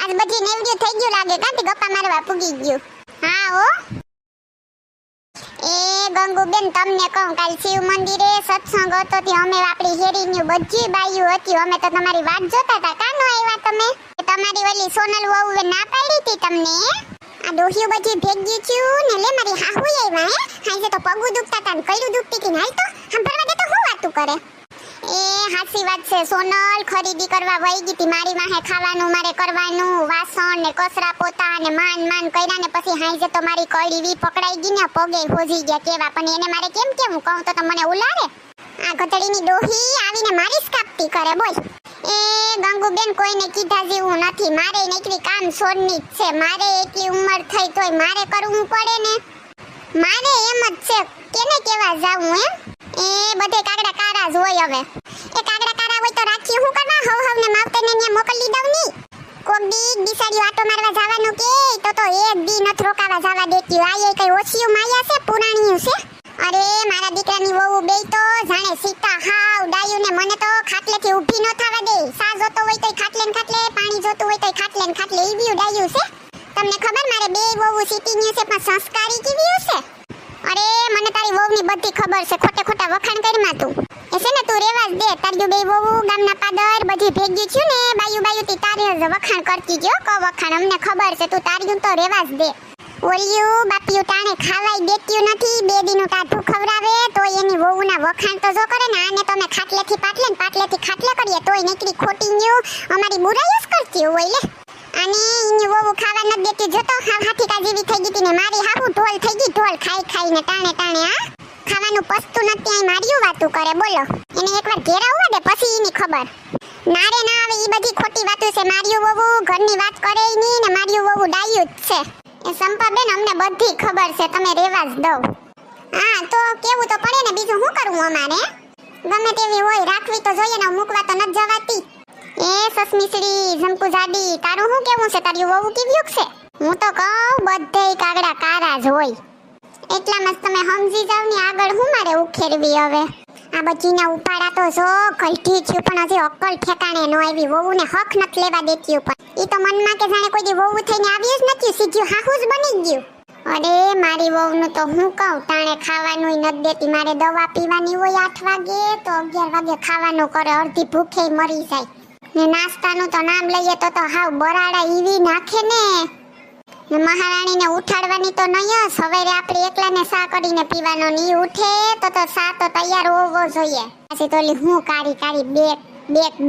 આજ બધી નેવડ્યું થઈ ગયું લાગે કાંથી ગપ્પા મારવા પૂગી ગયું. હા હો એ ગંગુબેન તમને કહું કાલ શિવ મંદિરે સત્સંગ હતો તે અમે આપણી હેરીની બધી બાઈઓ હતી અમે તો તમારી વાત જોતા હતા કાનો આવ્યા તમે તમારી ઓલી સોનલ વહુએ ના પાડી હતી તમને આ ડોહિયું બધી ભેગી થયું ને લે મારી હાહુ આવ્યા હાંજે તો પગું દુખતા હતા ને કઈરું દુખતી હતી ને હાલ તો સંભળવા દે તો હું વાતું કરે એ હાસી વાત છે સોનલ ખરીદી કરવા વઈ ગઈ હતી મારી વાહે ખાવાનું મારે કરવાનું વાસણ ને કચરા પોતા ને માન કર્યા ને પછી હાંજે તો મારી કળીવી પકડાઈ ગઈ ને પગે હોજી ગયા કેવા પણ એને મારે કેમ કેવું કહું તો મને ઉલાડે આ ગધડીની ડોહી આવીને મારી જ કાપતી કરે બોલ એ ગંગુબેન કોઈને કીધા જેવું નથી મારે નીકળી કામ સોનની જ છે મારે એટલી ઉંમર થઈ તોય મારે કરવું પડે ને મારે એમ જ છે કેને કેવા જાવું એ બધે કાગડા કારા જ હોય હવે એ કાગડા કારા હોય તો રાખી હું કરવા હવ ને માવતરને ન્યા મોકલી દઉં ની કોક દી બિસાડી આટો મારવા જવાનું કે તો એક દી નથ રોકાવા જવા દેતી આ કઈ ઓછિયું માયા છે પુરાણીયું છે અરે મારા દીકરાની વહુ બે તો જાણે સીતા હાવ ડાયું ને મને તો ખાટલેથી ઊભી ન થવા દે સા જોતો હોય તોય ખાટલે ને ખાટલે પાણી જોતું હોય તોય ખાટલે ને ખાટલે ઈ બીયું ડાયું છે તમને ખબર મારે બે વહુ સીટી ની છે પણ સંસ્કારી કેવી છે અરે મને તારી વહુની બધી ખબર છે ખોટે ખોટા વખાણ કરમાં તું એ છે ને તું રેવા જ દે તારી બે વહુ ગામના પાદર બધી ભેગી છું ને બાયુ તી તારે જ વખાણ કરતી જો કો વખાણ અમને ખબર છે તું તારી તો રેવા જ દે ઓલિયું બાપિયું ટાણે ખાવાય દેત્યું નથી બે દીનું ટાઢું ખવરાવે તો એની વહુના વખાણ તો જો કરે ને આને તો અમે ખાટલેથી પાટલે ને પાટલેથી ખાટલે કરીએ તોય નીકળી ખોટી ન્યુ અમારી બુરાઈ જ કરતી હોય લે અને એની વહુ ખાવા ન દેતી જતો હાથીકા જેવી થઈ ગઈ ને મારી હાહુ ઢોલ થઈ ગઈ ઢોલ ખાઈને ટાણે આ ખાવાનું પસતું નથી આ માર્યું વાતું કરે બોલો એને એકવાર ઘેરા ઉવા દે પછી એની ખબર નારે ના આવે ઈ બધી ખોટી વાતો છે માર્યું વહુ ઘરની વાત કરે ની ને માર્યું વહુ ડાયું જ છે એ સંપાબેન અમને બધી ખબર છે તમે રેવા જ દો હા તો કેવું તો પડે ને બીજું શું કરવું અમારે ગમે તેવી હોય રાખવી તો જોઈએ ને મૂકવા તો ન જવાતી એ સસમીસડી ઝંકુ જાડી તારું શું કેવું છે તારી વહુ કેવી છે હું તો કહું બધેય કાગડા કારા જ હોય એટલામાં તમે સમજી જાવ ને આગળ હું મારે ઉખેરવી હવે આ બચીના ઉપાડા તો જો કલઠી થયું પણ હજી અક્કલ ઠેકાણે ન આવી વહુને હક નથી લેવા દેતી ઉપર ઈ તો મનમાં કે જાણે કોઈ દી વહુ થઈને આવી જ નથી સીધું હાહુ જ બની ગયું અરે મારી વહુનું તો હું કહું તાણે ખાવાનું નથી દેતી મારે દવા પીવાની હોય 8 વાગે તો 11 વાગે ખાવાનું કરે અડધી ભૂખે મરી જાય ને નાસ્તાનું તો નામ લઈએ તો હાવ બરાડા ઈવી નાખે ને મહારાણીને ઉઠાડવાની તો નહીં સવારે આપણે એકલાને સા કરીને પીવાનો ની ઉઠે તો સા તો તૈયાર હોવો જોઈએ પછી તો હું કાળી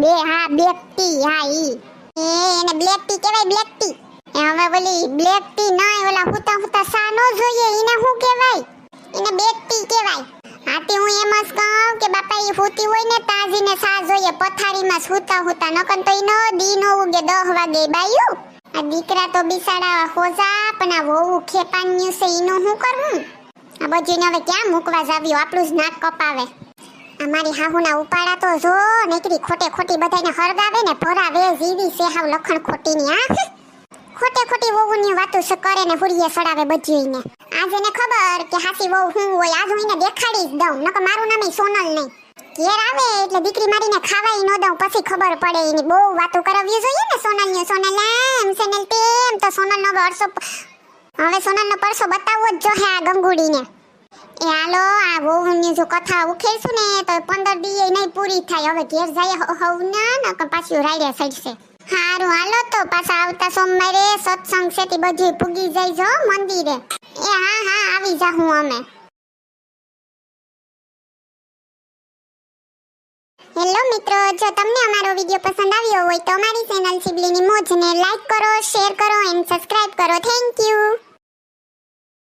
બે હા બ્લેક ટી હા ઈ એને બ્લેક ટી કહેવાય બ્લેક ટી હવે ઓલી બ્લેક ટી નહીં ઓલા હુતા સા નો જોઈએ એને શું કહેવાય એને બ્લેક ટી કહેવાય આથી હું એમ જ કહું કે બાપા ઈ હુતી હોય ને તાજીને સા જોઈએ પથારીમાં હુતા નકન તો ઈ નો દી નો ઉગે 10 વાગે બાયું આ દીકરા તો બિસાડા હોજા પણ આ વહુ ખેપાન્યું છે ઈનું શું કરવું આ બજીને હવે ક્યાં મૂકવા જાવ્યો આપણું જ નાક કપાવે આ મારી હાહુના ઉપાડા તો જો નીકળી ખોટી બધાને હરગાવે ને ભરાવે જીવી છે હાવ લખણ ખોટીની આ ખોટી વહુની વાતો કરે ને હુરીએ સડાવે બજીને આજ એને ખબર કે હાસી વહુ હું હોય આજ હું એને દેખાડી જ દઉં નકર મારું નામ સોનલ નહીં ઘેર આવે એટલે દીકરી મારીને ખાવાય ન દઉં પછી ખબર પડે એની બહુ વાતો કરાવવી જોઈએ ને સોનલ એમ સેનલ તેમ તો સોનલનો પરસો હવે સોનલનો પરસો બતાવવો જ જોઈએ આ ગંગુડીને એ હાલો આ વહુની જો કથા ઉખેરશું ને તો 15 દીએ નહીં પૂરી થાય હવે ઘેર જાય હવના નકર પાછું રાડે સડશે હારું હાલો તો પાછા આવતા સોમવારે સત્સંગ છે તે બધી પૂગી જાય જો મંદિરે એ હા આવી જાઉં અમે હેલો મિત્રો જો તમને અમારો વિડિયો પસંદ આવ્યો હોય તો અમારી ચેનલ સિબલીની મોજને લાઈક કરો શેર કરો એન્ડ સબસ્ક્રાઇબ કરો થેન્ક યુ